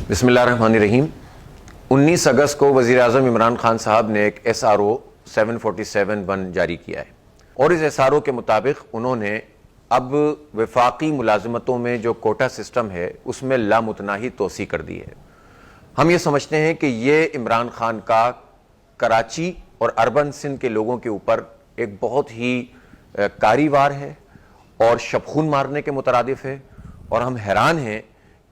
بسم اللہ الرحمن الرحیم۔ 19 اگست کو وزیر اعظم عمران خان صاحب نے ایک SRO 747-1 جاری کیا ہے اور اس SRO کے مطابق انہوں نے اب وفاقی ملازمتوں میں جو کوٹا سسٹم ہے اس میں لامتناہی توسیع کر دی ہے۔ ہم یہ سمجھتے ہیں کہ یہ عمران خان کا کراچی اور اربن سندھ کے لوگوں کے اوپر ایک بہت ہی کاری وار ہے اور شبخون مارنے کے مترادف ہے، اور ہم حیران ہیں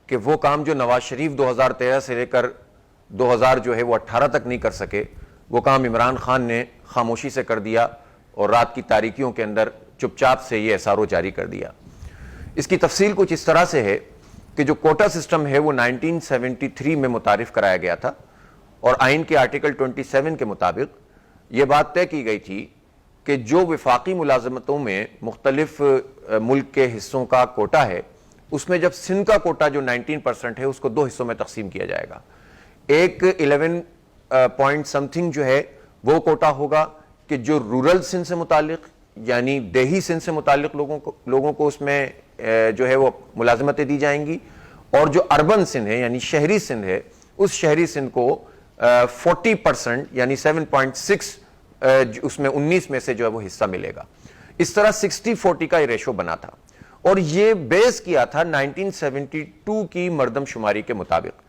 کہ وہ کام جو نواز شریف 2013 سے لے کر 2018 تک نہیں کر سکے، وہ کام عمران خان نے خاموشی سے کر دیا اور رات کی تاریکیوں کے اندر چپ چاپ سے یہ SRO جاری کر دیا۔ اس کی تفصیل کچھ اس طرح سے ہے کہ جو کوٹا سسٹم ہے وہ 1973 میں متعارف کرایا گیا تھا، اور آئین کے آرٹیکل 27 کے مطابق یہ بات طے کی گئی تھی کہ جو وفاقی ملازمتوں میں مختلف ملک کے حصوں کا کوٹا ہے، اس میں جب سندھ کا کوٹا جو 19% ہے اس کو 2 حصوں میں تقسیم کیا جائے گا۔ ایک 11 پوائنٹ سمتھنگ جو ہے وہ کوٹا ہوگا کہ جو رورل سندھ سے متعلق یعنی دیہی سندھ سے متعلق لوگوں کو اس میں جو ہے وہ ملازمتیں دی جائیں گی، اور جو اربن سندھ ہے یعنی شہری سندھ ہے، اس شہری سندھ کو 40% یعنی 7.6 اس میں 19 میں سے جو ہے وہ حصہ ملے گا۔ اس طرح 60-40 کا یہ ریشو بنا تھا، اور یہ بیس کیا تھا 1972 کی مردم شماری کے مطابق۔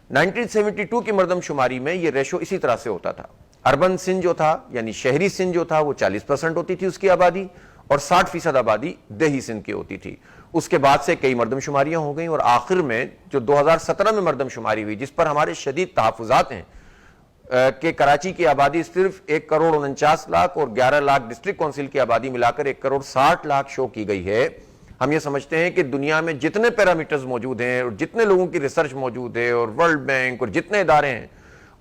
1972 کی مردم شماری میں یہ ریشو اسی طرح سے ہوتا تھا۔ اربن سندھ جو تھا یعنی شہری سندھ جو تھا وہ 40% ہوتی تھی اس کی آبادی، اور 60% آبادی دیہی سندھ کی ہوتی تھی۔ اس کے بعد سے کئی مردم شماریاں ہو گئیں، اور آخر میں جو 2017 میں مردم شماری ہوئی، جس پر ہمارے شدید تحفظات ہیں کہ کراچی کی آبادی صرف 1,49,00,000 اور 11 لاکھ ڈسٹرکٹ کونسل کی آبادی ملا کر 1,60,00,000 شو کی گئی ہے۔ ہم یہ سمجھتے ہیں کہ دنیا میں جتنے پیرامیٹرز موجود ہیں اور جتنے لوگوں کی ریسرچ موجود ہے اور ورلڈ بینک اور جتنے ادارے ہیں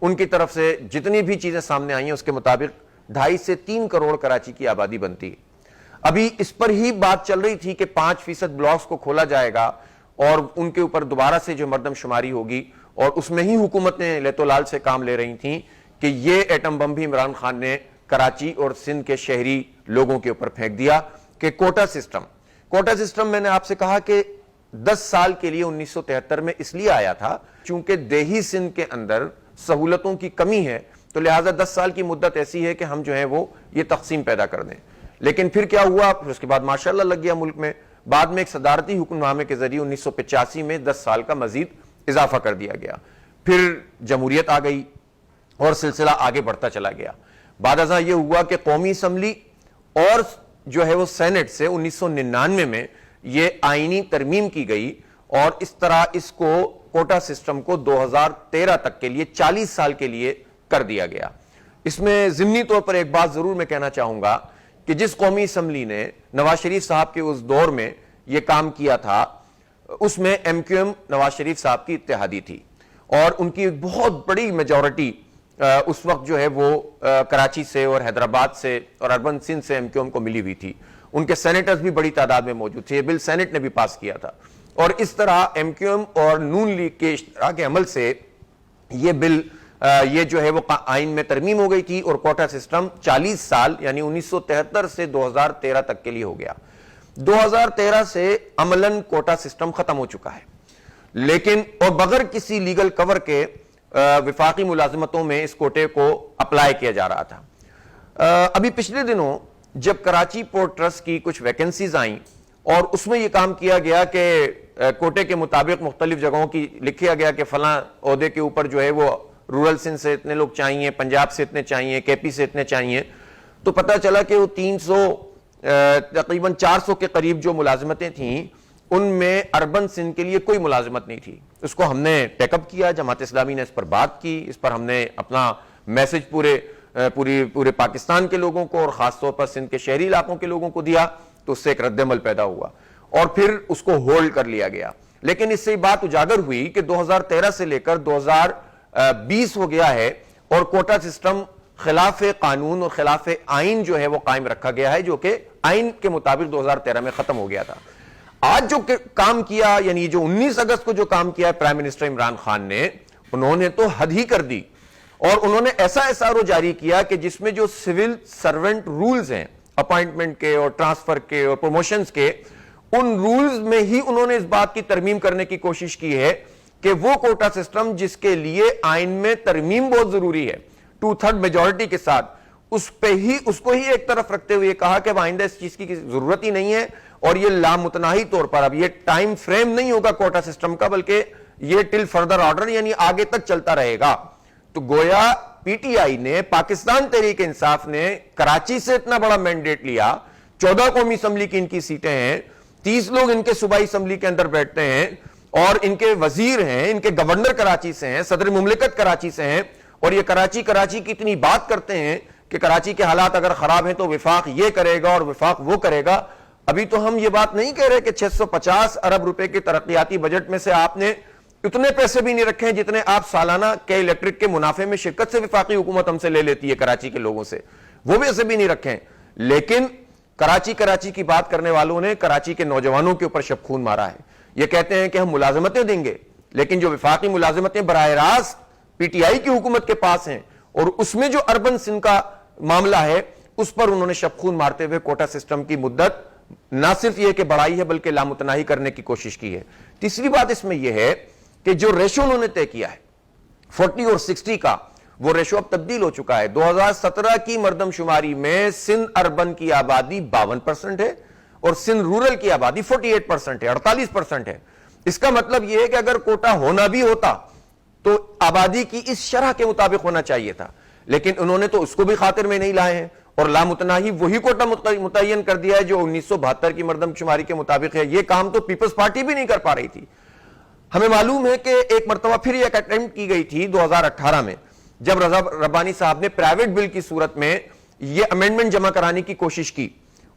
ان کی طرف سے جتنی بھی چیزیں سامنے آئی ہیں، اس کے مطابق 2.5 سے 3 کروڑ کراچی کی آبادی بنتی ہے۔ ابھی اس پر ہی بات چل رہی تھی کہ 5% بلاکس کو کھولا جائے گا اور ان کے اوپر دوبارہ سے جو مردم شماری ہوگی، اور اس میں ہی حکومتیں لیت و لال سے کام لے رہی تھیں کہ یہ ایٹم بم بھی عمران خان نے کراچی اور سندھ کے شہری لوگوں کے اوپر پھینک دیا کہ کوٹا سسٹم میں نے آپ سے کہا کہ 10 سال کے لیے 1973 میں اس لیے آیا تھا چونکہ دیہی سندھ کے اندر سہولتوں کی کمی ہے، تو لہٰذا 10 سال کی مدت ایسی ہے کہ ہم جو ہے وہ یہ تقسیم پیدا کر دیں۔ لیکن پھر کیا ہوا، پھر اس کے بعد ماشاءاللہ لگ گیا ملک میں، بعد میں ایک صدارتی حکم نامے کے ذریعے 1985 میں 10 سال کا مزید اضافہ کر دیا گیا۔ پھر جمہوریت آ گئی اور سلسلہ آگے بڑھتا چلا گیا۔ بعد ازاں یہ ہوا کہ قومی اسمبلی اور جو ہے وہ سینٹ سے 1999 میں یہ آئینی ترمیم کی گئی، اور اس طرح اس کو کوٹا سسٹم کو 2013 تک کے لیے 40 سال کے لیے کر دیا گیا۔ اس میں ضمنی طور پر ایک بات ضرور میں کہنا چاہوں گا کہ جس قومی اسمبلی نے نواز شریف صاحب کے اس دور میں یہ کام کیا تھا، اس میں MQM نواز شریف صاحب کی اتحادی تھی، اور ان کی بہت بڑی میجورٹی اس وقت جو ہے وہ کراچی سے اور حیدرآباد سے اور اربن سندھ سے MQM کو ملی ہوئی تھی۔ ان کے سینیٹرز بھی بڑی تعداد میں موجود تھے، یہ بل سینٹ نے بھی پاس کیا تھا، اور اس طرح MQM اور نون لیگ کے اشتراک عمل سے یہ بل یہ جو ہے وہ آئین میں ترمیم ہو گئی تھی، اور کوٹا سسٹم 40 سال یعنی 1973 سے 2013 تک کے لیے ہو گیا۔ 2013 سے عملاً کوٹا سسٹم ختم ہو چکا ہے، لیکن اور بغیر کسی لیگل کور کے وفاقی ملازمتوں میں اس کوٹے کو اپلائی کیا جا رہا تھا۔ ابھی پچھلے دنوں جب کراچی پورٹ ٹرسٹ کی کچھ ویکنسیز آئیں اور اس میں یہ کام کیا گیا کہ کوٹے کے مطابق مختلف جگہوں کی لکھیا گیا کہ فلاں عہدے کے اوپر جو ہے وہ رورل سندھ سے اتنے لوگ چاہیے، پنجاب سے اتنے چاہیے، KP سے اتنے چاہیے، تو پتہ چلا کہ وہ 300 تقریباً 400 کے قریب جو ملازمتیں تھیں ان میں اربن سندھ کے لیے کوئی ملازمت نہیں تھی۔ اس کو ہم نے ٹیک اپ کیا، جماعت اسلامی نے اس پر بات کی، اس پر ہم نے اپنا میسج پورے پاکستان کے لوگوں کو اور خاص طور پر سندھ کے شہری علاقوں کے لوگوں کو دیا، تو اس سے ایک رد عمل پیدا ہوا اور پھر اس کو ہولڈ کر لیا گیا۔ لیکن اس سے بات اجاگر ہوئی کہ 2013 سے لے کر 2020 ہو گیا ہے، اور کوٹا سسٹم خلاف قانون اور خلاف آئین جو ہے وہ قائم رکھا گیا ہے، جو کہ آئین کے مطابق 2013 میں ختم ہو گیا تھا۔ آج جو کام کیا یعنی جو 19 اگست کو جو کام کیا ہے پرائم منسٹر عمران خان نے، انہوں نے تو حد ہی کر دی، اور انہوں نے ایسا SRO جاری کیا کہ جس میں جو سول سرونٹ رولز ہیں اپائنٹمنٹ کے اور ٹرانسفر کے اور پروموشنز کے، ان رولز میں ہی انہوں نے اس بات کی ترمیم کرنے کی کوشش کی ہے کہ وہ کوٹا سسٹم جس کے لیے آئین میں ترمیم بہت ضروری ہے 2/3 میجورٹی کے ساتھ، اس کو ہی ایک طرف رکھتے ہوئے کہا کہ اب آئندہ اس چیز کی ضرورت ہی نہیں ہے، اور یہ لامتناہی طور پر اب یہ ٹائم فریم نہیں ہوگا کوٹا سسٹم کا، بلکہ یہ ٹل فردر آرڈر یعنی آگے تک چلتا رہے گا۔ تو گویا پی ٹی آئی نے، پاکستان تحریک انصاف نے کراچی سے اتنا بڑا مینڈیٹ لیا، 14 قومی اسمبلی کی ان کی سیٹیں ہیں، 30 لوگ ان کے صوبائی اسمبلی کے اندر بیٹھتے ہیں، اور ان کے وزیر ہیں، ان کے گورنر کراچی سے ہیں، صدر مملکت کراچی سے ہیں، اور یہ کراچی کی اتنی بات کرتے ہیں کہ کراچی کے حالات اگر خراب ہیں تو وفاق یہ کرے گا اور وفاق وہ کرے گا۔ ابھی تو ہم یہ بات نہیں کہہ رہے کہ 650 ارب روپے کے ترقیاتی بجٹ میں سے آپ نے اتنے پیسے بھی نہیں رکھے ہیں جتنے آپ سالانہ کے الیکٹرک کے منافع میں شرکت سے وفاقی حکومت ہم سے لے لیتی ہے کراچی کے لوگوں سے، وہ بھی ایسے بھی نہیں رکھے ہیں۔ لیکن کراچی کی بات کرنے والوں نے کراچی کے نوجوانوں کے اوپر شب خون مارا ہے۔ یہ کہتے ہیں کہ ہم ملازمتیں دیں گے، لیکن جو وفاقی ملازمتیں براہ راست پی ٹی آئی کی حکومت کے پاس ہیں، اور اس میں جو اربن سندھ کا معاملہ ہے اس پر انہوں نے شب خون مارتے ہوئے کوٹا سسٹم کی مدت نہ صرف یہ کہ بڑھائی ہے بلکہ لامتناہی کرنے کی کوشش کی ہے۔ تیسری بات اس میں یہ ہے کہ جو ریشو انہوں نے طے کیا ہے 40 اور 60 کا، وہ ریشو اب تبدیل ہو چکا ہے۔ 2017 کی مردم شماری میں سندھ اربن کی آبادی 52% ہے اور سندھ رورل کی آبادی 48% ہے، 48% ہے۔ اس کا مطلب یہ ہے کہ اگر کوٹا ہونا بھی ہوتا تو آبادی کی اس شرح کے مطابق ہونا چاہیے تھا، لیکن انہوں نے تو اس کو بھی خاطر میں نہیں لائے ہیں، اور لامتناہی وہی کوٹا متعین کر دیا ہے جو 1972 کی مردم شماری کے مطابق ہے۔ یہ کام تو پیپلز پارٹی بھی نہیں کر پا رہی تھی۔ ہمیں معلوم ہے کہ ایک مرتبہ پھر یہ اٹیمپٹ کی گئی تھی 2018 میں، جب رضا ربانی صاحب نے پرائیویٹ بل کی صورت میں یہ امینڈمنٹ جمع کرانے کی کوشش کی،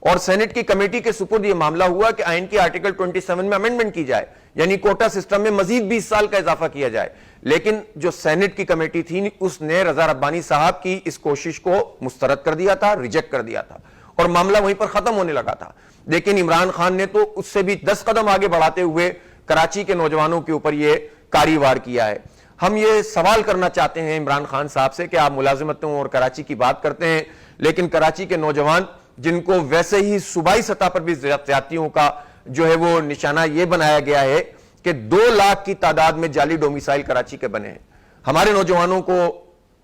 اور سینٹ کی کمیٹی کے سپرد یہ معاملہ ہوا کہ آئین کی آرٹیکل 27 میں امینڈمنٹ کی جائے، یعنی کوٹا سسٹم میں مزید 20 سال کا اضافہ کیا جائے۔ لیکن جو سینٹ کی کمیٹی تھی اس نے رضا ربانی صاحب کی اس کوشش کو مسترد کر دیا تھا، ریجیکٹ کر دیا تھا، اور معاملہ وہیں پر ختم ہونے لگا تھا۔ لیکن عمران خان نے تو اس سے بھی 10 قدم آگے بڑھاتے ہوئے کراچی کے نوجوانوں کے اوپر یہ کاری وار کیا ہے۔ ہم یہ سوال کرنا چاہتے ہیں عمران خان صاحب سے کہ آپ ملازمتوں اور کراچی کی بات کرتے ہیں، لیکن کراچی کے نوجوان جن کو ویسے ہی صوبائی سطح پر بھی زیادتیوں کا جو ہے وہ نشانہ یہ بنایا گیا ہے کہ 2 لاکھ کی تعداد میں جعلی ڈومیسائل کراچی کے بنے ہیں، ہمارے نوجوانوں کو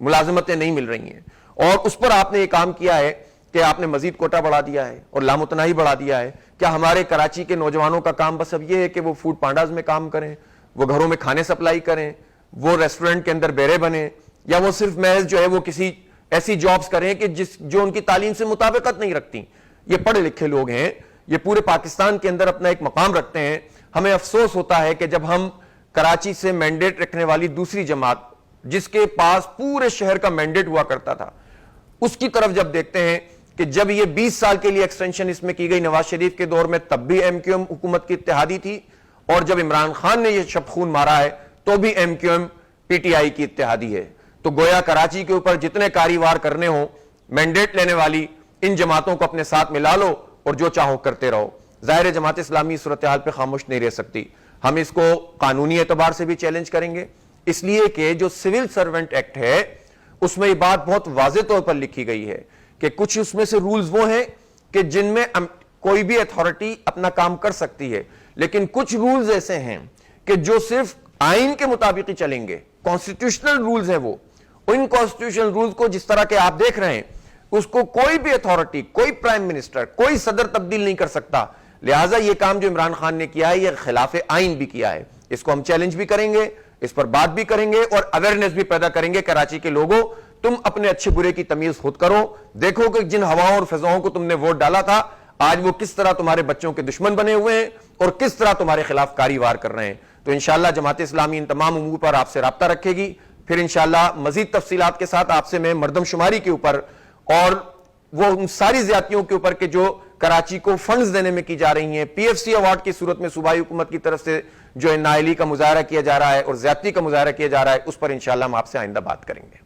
ملازمتیں نہیں مل رہی ہیں، اور اس پر آپ نے یہ کام کیا ہے کہ آپ نے مزید کوٹا بڑھا دیا ہے اور لامتناہی بڑھا دیا ہے۔ کیا ہمارے کراچی کے نوجوانوں کا کام بس اب یہ ہے کہ وہ فوڈ پانڈاز میں کام کریں، وہ گھروں میں کھانے سپلائی کریں، وہ ریسٹورنٹ کے اندر بیرے بنیں، یا وہ صرف محض جو ہے وہ کسی ایسی جابز کریں کہ جو ان کی تعلیم سے مطابقت نہیں رکھتی؟ یہ پڑھے لکھے لوگ ہیں، یہ پورے پاکستان کے اندر اپنا ایک مقام رکھتے ہیں۔ ہمیں افسوس ہوتا ہے کہ جب ہم کراچی سے مینڈیٹ رکھنے والی دوسری جماعت جس کے پاس پورے شہر کا مینڈیٹ ہوا کرتا تھا اس کی طرف جب دیکھتے ہیں کہ جب یہ 20 سال کے لیے ایکسٹینشن اس میں کی گئی نواز شریف کے دور میں، تب بھی ایم کیو ایم حکومت کی اتحادی تھی، اور جب عمران خان نے یہ شب خون مارا ہے تو بھی MQM PTI کی اتحادی ہے۔ تو گویا کراچی کے اوپر جتنے کاری وار کرنے ہوں، مینڈیٹ لینے والی ان جماعتوں کو اپنے ساتھ ملا لو اور جو چاہو کرتے رہو۔ ظاہر جماعت اسلامی صورتحال پہ خاموش نہیں رہ سکتی، ہم اس کو قانونی اعتبار سے بھی چیلنج کریں گے، اس لیے کہ جو سول سرونٹ ایکٹ ہے اس میں یہ بات بہت واضح طور پر لکھی گئی ہے کہ کچھ اس میں سے رولز وہ ہیں کہ جن میں کوئی بھی اتھارٹی اپنا کام کر سکتی ہے، لیکن کچھ رولز ایسے ہیں کہ جو صرف آئین کے مطابق ہی چلیں گے، کانسٹیٹیوشنل رولز ہیں وہ۔ ان کانسٹیٹیوشنل رولز کو جس طرح کے آپ دیکھ رہے ہیں اس کو کوئی بھی اتھارٹی، کوئی پرائم منسٹر، کوئی صدر تبدیل نہیں کر سکتا۔ لہٰذا یہ کام جو عمران خان نے کیا ہے یہ خلاف آئین بھی کیا ہے، اس کو ہم چیلنج بھی کریں گے، اس پر بات بھی کریں گے اور اویئرنیس بھی پیدا کریں گے۔ کراچی کے لوگوں، تم اپنے اچھے برے کی تمیز خود کرو، دیکھو کہ جن ہواؤں اور فضاؤں کو تم نے ووٹ ڈالا تھا آج وہ کس طرح تمہارے بچوں کے دشمن بنے ہوئے ہیں اور کس طرح تمہارے خلاف کاری وار کر رہے ہیں۔ تو انشاءاللہ جماعت اسلامی ان تمام امور پر آپ سے رابطہ رکھے گی، پھر انشاءاللہ مزید تفصیلات کے ساتھ آپ سے میں مردم شماری کے اوپر اور وہ ان ساری زیادتیوں کے اوپر کہ جو کراچی کو فنڈز دینے میں کی جا رہی ہیں، پی ایف سی ایوارڈ کی صورت میں صوبائی حکومت کی طرف سے جو نااہلی کا مظاہرہ کیا جا رہا ہے اور زیادتی کا مظاہرہ کیا جا رہا ہے، اس پر انشاءاللہ ہم آپ سے آئندہ بات کریں گے۔